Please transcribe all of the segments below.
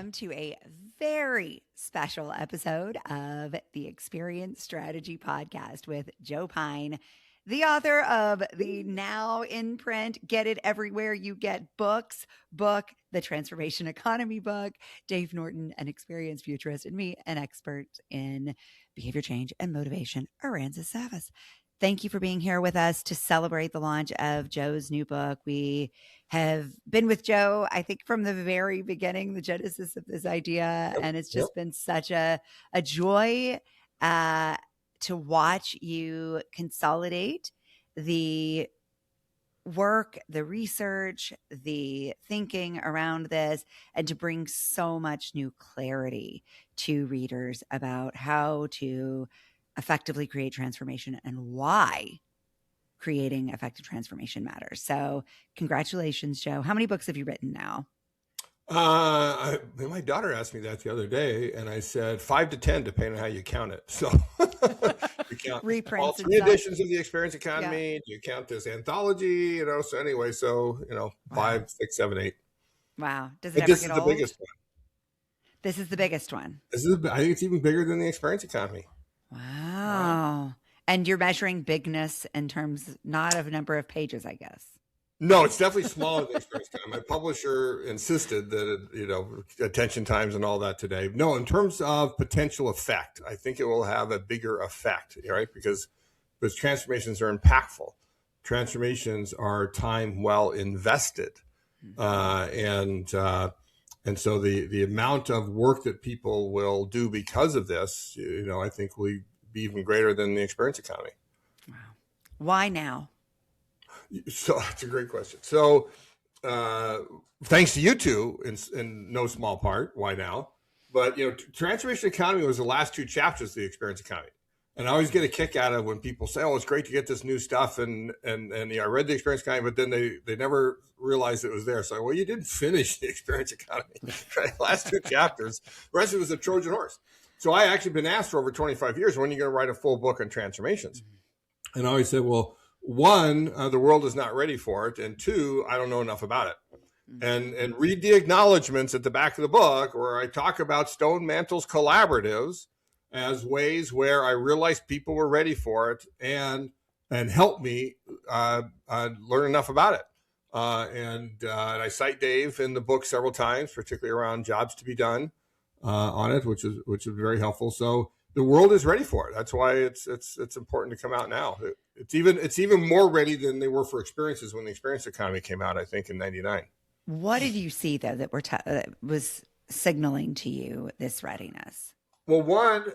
welcome to a very special episode of the Experience Strategy Podcast with Joe Pine, the author of the now in print Get It Everywhere You Get Books book, the Transformation Economy book, Dave Norton, an experienced futurist, and me, an expert in behavior change and motivation, Aransas Savas. Thank you for being here with us to celebrate the launch of Joe's new book. We have been with Joe, I think, from the very beginning, the genesis of this idea. And it's just been such a joy to watch you consolidate the work, the research, the thinking around this, and to bring so much new clarity to readers about how to effectively create transformation and why creating effective transformation matters. So congratulations, Joe. How many books have you written now? My daughter asked me that the other day, and I said 5 to 10, depending on how you count it. So you count reprints, all 3 editions of the Experience Economy. You count this anthology, So anyway, 5, 6, 7, 8. Wow. Does it but ever this get is old? the biggest one. This is the biggest one. I think it's even bigger than the Experience Economy. Wow. And you're measuring bigness in terms not of number of pages, I guess. No, it's definitely smaller than the Experience Economy. My publisher insisted that, attention times and all that today. No, in terms of potential effect, I think it will have a bigger effect, right? Because transformations are impactful. Transformations are time well invested. And so the amount of work that people will do because of this, I think will be even greater than the Experience Economy. Wow. Why now? So that's a great question. So thanks to you two, in no small part, why now? But, Transformation Economy was the last 2 chapters of the Experience Economy. And I always get a kick out of when people say, oh, it's great to get this new stuff. And I read the Experience Economy, but then they never realized it was there. So, well, you didn't finish the Experience Economy. Right? Last 2 chapters. The rest of it was a Trojan horse. So I actually been asked for over 25 years, when are you going to write a full book on transformations? And I always said, well, 1, the world is not ready for it. And 2, I don't know enough about it. And read the acknowledgments at the back of the book where I talk about Stone Mantel's collaboratives as ways where I realized people were ready for it and help me learn enough about it. And I cite Dave in the book several times, particularly around jobs to be done on it, which is very helpful. So the world is ready for it. That's why it's important to come out now. It's even more ready than they were for experiences when the Experience Economy came out, I think, in '99. What did you see, though, that was signaling to you this readiness? Well, one,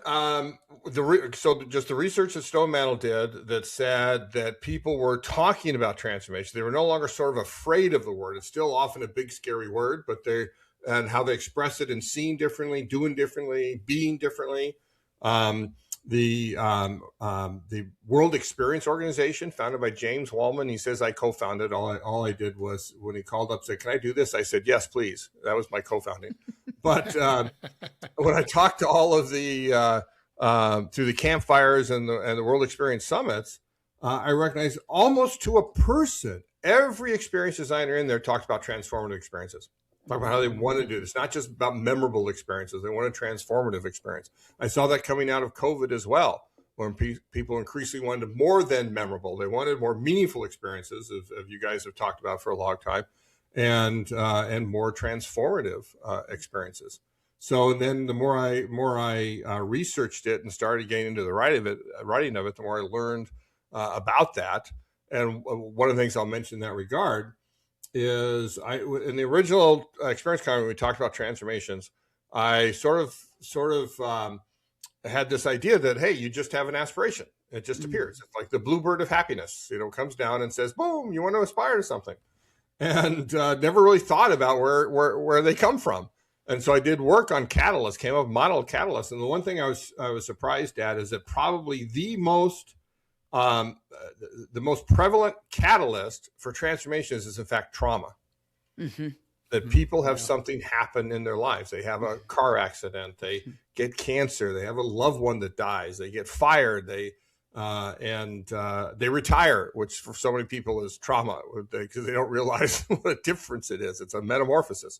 just the research that Stone Mantel did that said that people were talking about transformation. They were no longer sort of afraid of the word. It's still often a big, scary word, but and how they express it and seeing differently, doing differently, being differently. The World Experience Organization, founded by James Wallman, he says I co-founded. All I did was, when he called up, said, "Can I do this?" I said, "Yes, please." That was my co-founding. But when I talked to all of the through the campfires and the World Experience Summits, I recognized almost to a person, every experience designer in there talks about transformative experiences. Talk about how they want to do this, not just about memorable experiences. They want a transformative experience. I saw that coming out of COVID as well, when people increasingly wanted more than memorable. They wanted more meaningful experiences, as you guys have talked about for a long time, and more transformative experiences. So then the more I researched it and started getting into the writing of it, the more I learned about that. And one of the things I'll mention in that regard is in the original Experience Economy, when we talked about transformations, I sort of had this idea that, hey, you just have an aspiration. It just appears. It's like the bluebird of happiness, comes down and says, boom, you want to aspire to something. And never really thought about where they come from. And so I did work on catalysts, came up with modeled catalysts. And the one thing I was surprised at is that probably the most prevalent catalyst for transformations is, in fact, trauma. Mm-hmm. That people have something happen in their lives. They have a car accident, they get cancer, they have a loved one that dies, they get fired, they retire, which for so many people is trauma because they don't realize what a difference it is. It's a metamorphosis.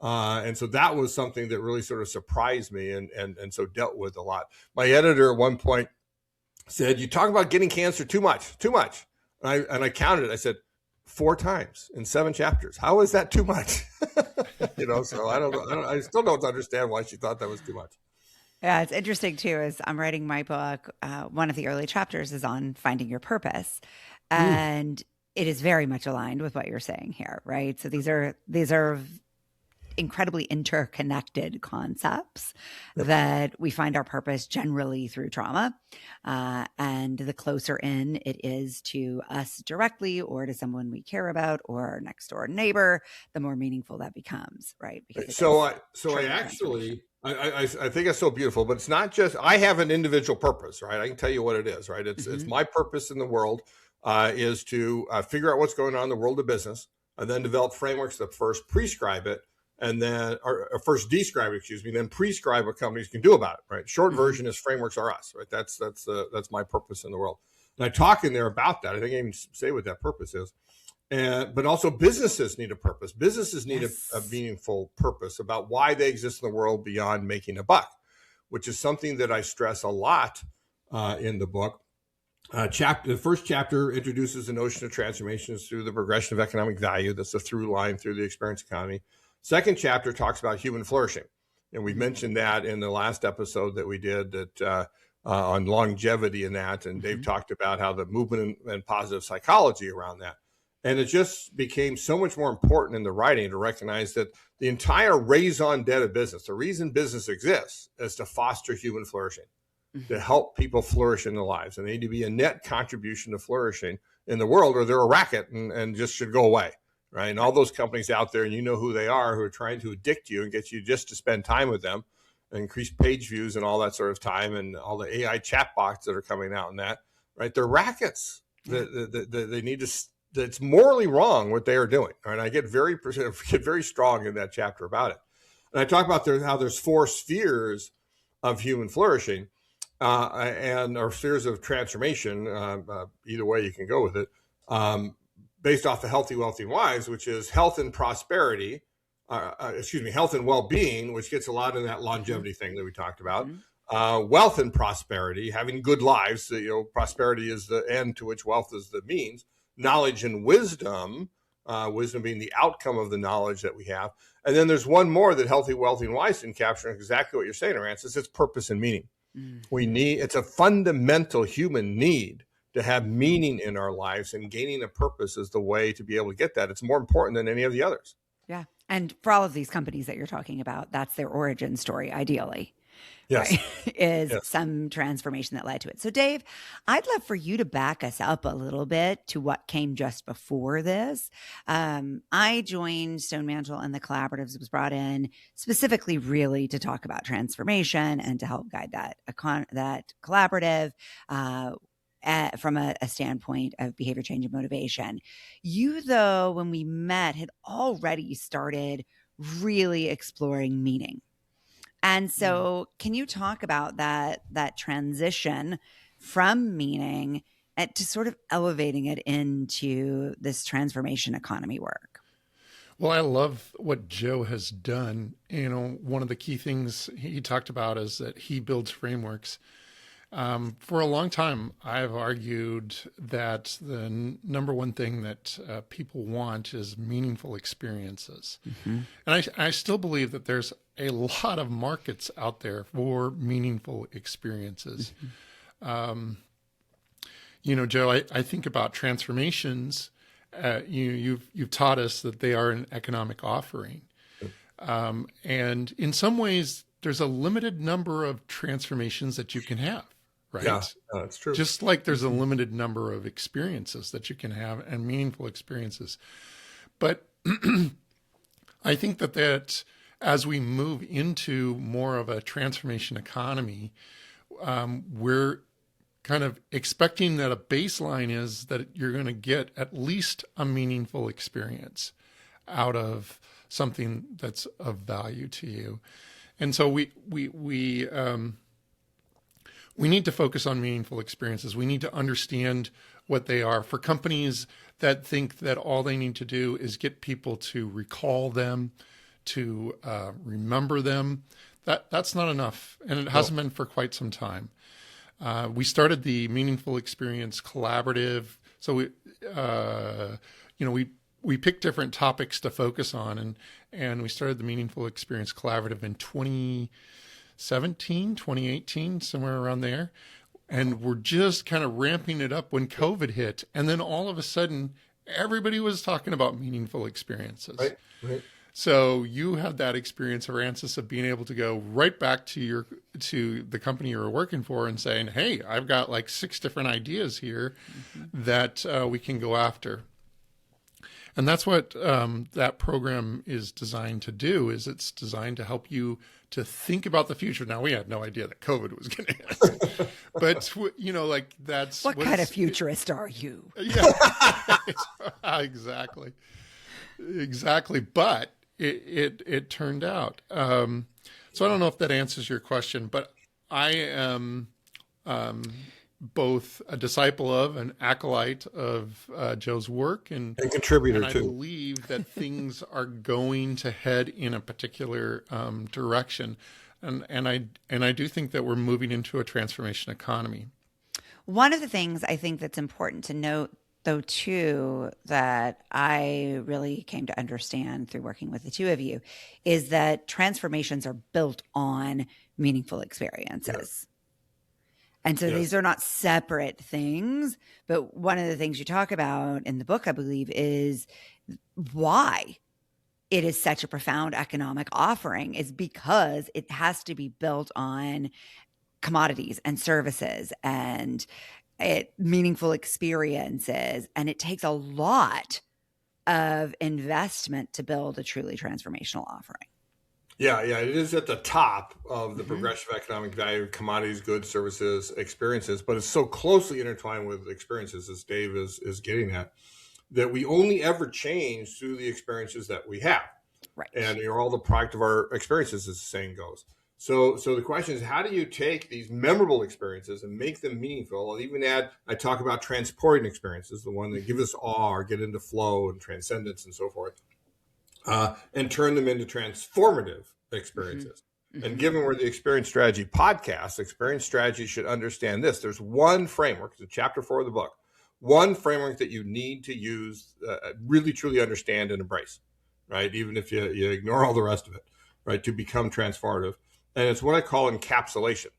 And so that was something that really sort of surprised me and so dealt with a lot. My editor at one point said, "You talk about getting cancer too much. And I counted it. I said, 4 times in 7 chapters. How is that too much?" So I still don't understand why she thought that was too much. Yeah, it's interesting too. As I'm writing my book, one of the early chapters is on finding your purpose, and it is very much aligned with what you're saying here, right? So these are incredibly interconnected concepts that we find our purpose generally through trauma. And the closer in it is to us directly or to someone we care about or our next door neighbor, the more meaningful that becomes, right? Because I think it's so beautiful, but it's not just, I have an individual purpose, right? I can tell you what it is, right? It's my purpose in the world is to figure out what's going on in the world of business and then develop frameworks that first prescribe it and then, or first describe it, then prescribe what companies can do about it, right? Short version is frameworks are us, right? That's my purpose in the world. And I talk in there about that. I think I even say what that purpose is. But also businesses need a purpose. Businesses need a meaningful purpose about why they exist in the world beyond making a buck, which is something that I stress a lot in the book. The first chapter introduces the notion of transformations through the progression of economic value. That's a through line through the experience economy. Second chapter talks about human flourishing. And we mentioned that in the last episode that we did that on longevity in that. And Dave talked about how the movement and positive psychology around that. And it just became so much more important in the writing to recognize that the entire raison d'etre of business, the reason business exists, is to foster human flourishing, to help people flourish in their lives. And they need to be a net contribution to flourishing in the world, or they're a racket and just should go away, right? And all those companies out there, and you know who they are, who are trying to addict you and get you just to spend time with them, and increase page views and all that sort of time, and all the AI chatbots that are coming out in that, right? They're rackets. They need to. That's morally wrong what they are doing. Right? I get very strong in that chapter about it. And I talk about how there's 4 spheres of human flourishing or spheres of transformation, either way you can go with it, based off the healthy, wealthy, wise, which is health and prosperity, health and well-being, which gets a lot in that longevity thing that we talked about. Wealth and prosperity, having good lives. So, prosperity is the end to which wealth is the means. Knowledge and wisdom, wisdom being the outcome of the knowledge that we have. And then there's one more that healthy, wealthy, and wise can capture exactly what you're saying, Aransas. It's purpose and meaning. It's a fundamental human need to have meaning in our lives, and gaining a purpose is the way to be able to get that. It's more important than any of the others. Yeah. And for all of these companies that you're talking about, that's their origin story, ideally. Yes. Right? Is some transformation that led to it. So Dave, I'd love for you to back us up a little bit to what came just before this. I joined Stone Mantel and the collaboratives, was brought in specifically really to talk about transformation and to help guide that collaborative from a standpoint of behavior change and motivation. You, though, when we met, had already started really exploring meaning. And so can you talk about that transition from meaning to sort of elevating it into this transformation economy work? Well, I love what Joe has done. One of the key things he talked about is that he builds frameworks. For a long time, I've argued that the number one thing that people want is meaningful experiences. And I still believe that there's a lot of markets out there for meaningful experiences. Joe, I think about transformations. You've taught us that they are an economic offering. And in some ways, there's a limited number of transformations that you can have. Right? Yeah, that's true. Just like there's a limited number of experiences that you can have, and meaningful experiences. But I think that as we move into more of a transformation economy, we're kind of expecting that a baseline is that you're going to get at least a meaningful experience out of something that's of value to you. And so we need to focus on meaningful experiences. We need to understand what they are. For companies that think that all they need to do is get people to recall them, to remember them. That's not enough, and it hasn't been for quite some time. We started the Meaningful Experience Collaborative, so we picked different topics to focus on, and we started the Meaningful Experience Collaborative in 2017, 2018, somewhere around there. And we're just kind of ramping it up when COVID hit. And then all of a sudden, everybody was talking about meaningful experiences. Right. So you had that experience, Aransas, of being able to go right back to the company you were working for and saying, hey, I've got like 6 different ideas here that we can go after. And that's what that program is designed to do, is it's designed to help you to think about the future. Now, we had no idea that COVID was going to hit. But, like that's... What kind of futurist are you? Yeah, exactly. But it turned out. So I don't know if that answers your question, but I am both a disciple of, an acolyte of Joe's work, and contributor and I believe that things are going to head in a particular direction, and I do think that we're moving into a transformation economy. One of the things I think that's important to note, though, too, that I really came to understand through working with the two of you, is that transformations are built on meaningful experiences. Yeah. And so these are not separate things, but one of the things you talk about in the book, I believe, is why it is such a profound economic offering is because it has to be built on commodities and services and meaningful experiences. And it takes a lot of investment to build a truly transformational offering. Yeah, it is at the top of the progressive economic value, commodities, goods, services, experiences, but it's so closely intertwined with experiences, as Dave is getting at, that we only ever change through the experiences that we have. Right. And you're all the product of our experiences, as the saying goes. So the question is, how do you take these memorable experiences and make them meaningful? I'll even add, I talk about transporting experiences, the one that give us awe or get into flow and transcendence and so forth. And turn them into transformative experiences. And given we're the Experience Strategy podcast, Experience Strategy should understand this. There's one framework, it's chapter 4 of the book, one framework that you need to use, really truly understand and embrace, right? Even if you ignore all the rest of it, right? To become transformative. And it's what I call encapsulation.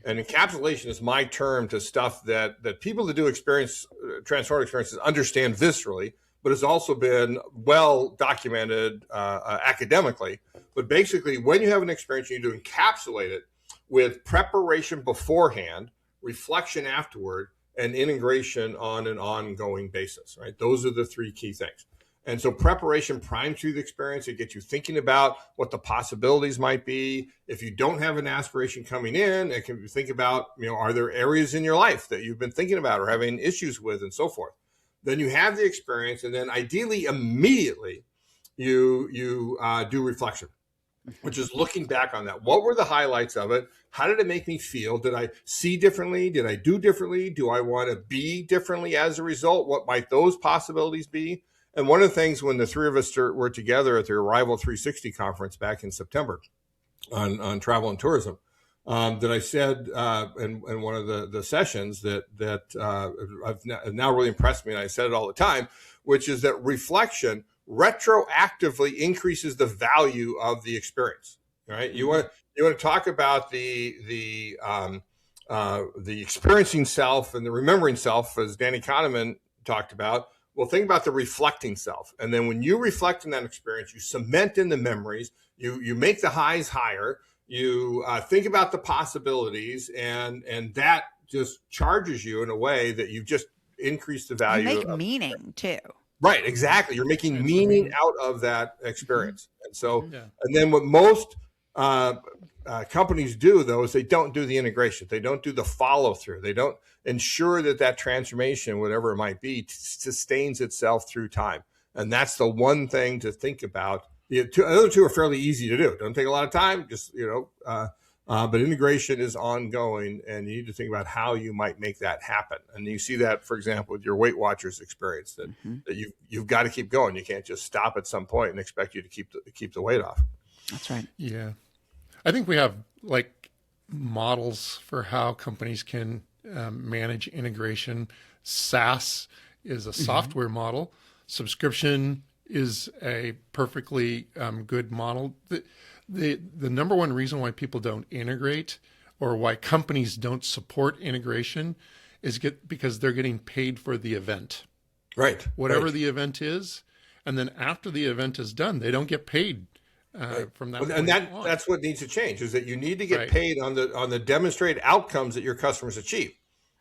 And encapsulation is my term to stuff that people that do transformative experiences understand viscerally, but it's also been well documented academically. But basically, when you have an experience, you need to encapsulate it with preparation beforehand, reflection afterward, and integration on an ongoing basis, right? Those are the 3 key things. And so preparation primes you the experience. It gets you thinking about what the possibilities might be. If you don't have an aspiration coming in, it can think about, are there areas in your life that you've been thinking about or having issues with and so forth. Then you have the experience, and then ideally immediately you do reflection, which is looking back on that. What were the highlights of it? How did it make me feel? Did I see differently? Did I do differently? Do I want to be differently as a result? What might those possibilities be? And one of the things when the 3 of us were together at the Arrival 360 conference back in September on travel and tourism, that I said in one of the sessions that have now really impressed me, and I said it all the time, which is that reflection retroactively increases the value of the experience. Right? You want to talk about the experiencing self and the remembering self, as Danny Kahneman talked about. Well, think about the reflecting self, and then when you reflect on that experience, you cement in the memories. You make the highs higher. You think about the possibilities, and that just charges you in a way that you've just increased the value. You make meaning too. Right, exactly. You're making meaning out of that experience. And so, and then what most companies do, though, is they don't do the integration. They don't do the follow through. They don't ensure that transformation, whatever it might be, sustains itself through time. And that's the one thing to think about. The other 2 are fairly easy to do. Don't take a lot of time. Just But integration is ongoing, and you need to think about how you might make that happen. And you see that, for example, with your Weight Watchers experience, that, that you've got to keep going. You can't just stop at some point and expect you to keep the weight off. That's right. Yeah. I think we have like models for how companies can manage integration. SaaS is a software model. Subscription is a perfectly good model. The number one reason why people don't integrate, or why companies don't support integration, is because they're getting paid for the event. Right. Whatever the event is, and then after the event is done, they don't get paid from that. And that's what needs to change, is that you need to get paid on the demonstrated outcomes that your customers achieve.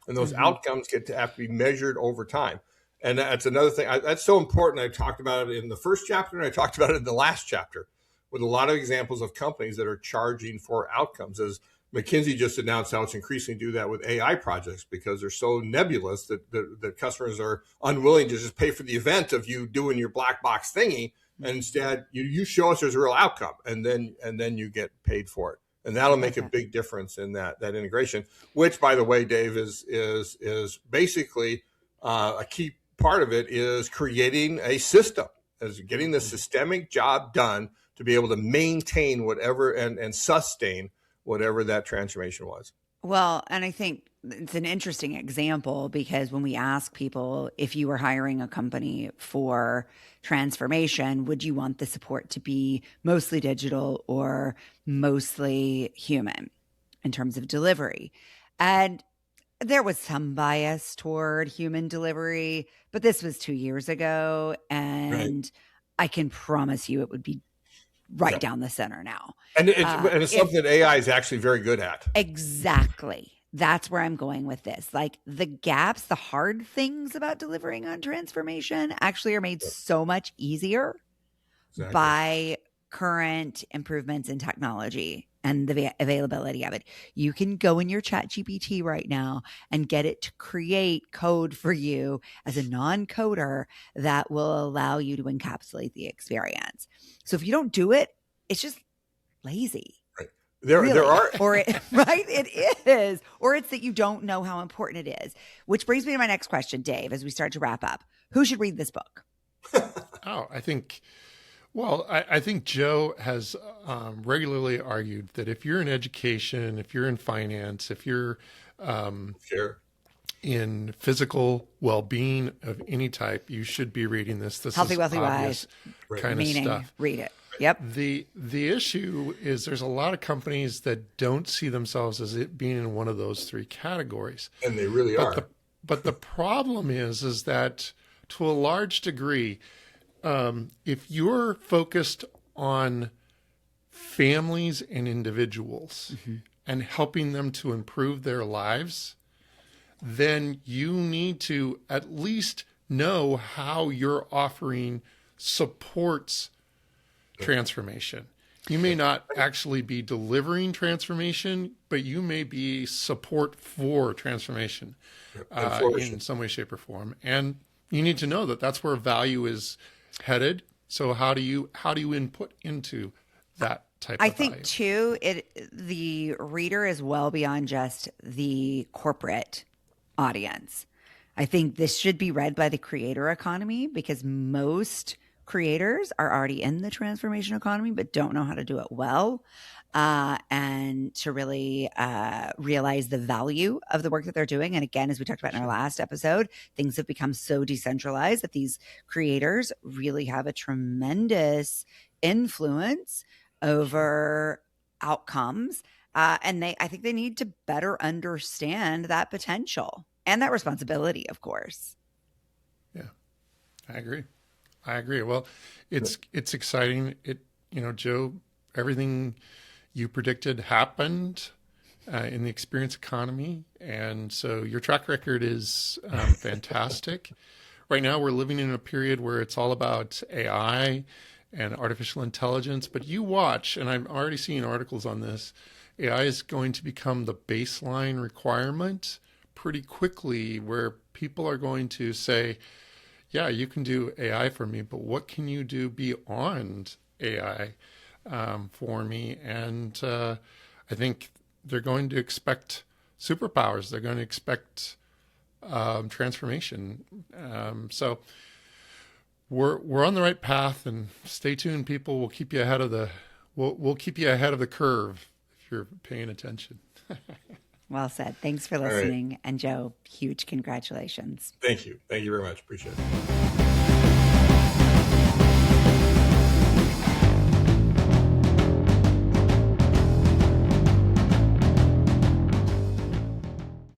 And those outcomes have to be measured over time. And that's another thing. That's so important. I talked about it in the first chapter, and I talked about it in the last chapter, with a lot of examples of companies that are charging for outcomes. As McKinsey just announced how it's increasingly do that with AI projects, because they're so nebulous that customers are unwilling to just pay for the event of you doing your black box thingy. And instead, you show us there's a real outcome, and then you get paid for it. And that'll make a big difference in that integration, which, by the way, Dave, is basically a key part of it is creating a system, is getting the systemic job done to be able to maintain whatever and sustain whatever that transformation was. Well, and I think it's an interesting example, because when we ask people, if you were hiring a company for transformation, would you want the support to be mostly digital or mostly human in terms of delivery? And there was some bias toward human delivery, but this was 2 years ago. And I can promise you it would be right down the center now. And it's something that AI is actually very good at. Exactly. That's where I'm going with this. Like, the gaps, the hard things about delivering on transformation actually are made so much easier by current improvements in technology and the availability of it. You can go in your chat GPT right now and get it to create code for you as a non-coder that will allow you to encapsulate the experience. So if you don't do it, it's just lazy. There are, it is, or it's that you don't know how important it is. Which brings me to my next question, Dave, as we start to wrap up. Who should read this book? I think Joe has regularly argued that if you're in education, if you're in finance, if you're in physical well-being of any type, you should be reading this. This Healthy, is Wealthy, obvious Wise kind of stuff. Read it. Yep. The issue is there's a lot of companies that don't see themselves as it being in one of those three categories. And they really are. But the problem is that to a large degree, if you're focused on families and individuals and helping them to improve their lives, then you need to at least know how your offering supports transformation. You may not actually be delivering transformation, but you may be support for transformation in some way, shape, or form. And you need to know that that's where value is headed. So how do you input into that type of value? I think too, the reader is well beyond just the corporate audience. I think this should be read by the creator economy, because most creators are already in the transformation economy but don't know how to do it well, and to really realize the value of the work that they're doing. And again, as we talked about in our last episode, things have become so decentralized that these creators really have a tremendous influence over outcomes. And I think they need to better understand that potential and that responsibility, of course. Yeah, I agree. Well, it's exciting. Joe, everything you predicted happened in the experience economy. And so your track record is fantastic. Right now, we're living in a period where it's all about AI and artificial intelligence. But you watch, and I'm already seeing articles on this, AI is going to become the baseline requirement pretty quickly, where people are going to say, yeah, you can do AI for me, but what can you do beyond AI for me? And I think they're going to expect superpowers. They're going to expect transformation. So we're on the right path, and stay tuned, people. We'll keep you ahead of the we'll keep you ahead of the curve if you're paying attention. Well said. Thanks for listening. And Joe, huge congratulations. Thank you. Thank you very much. Appreciate it.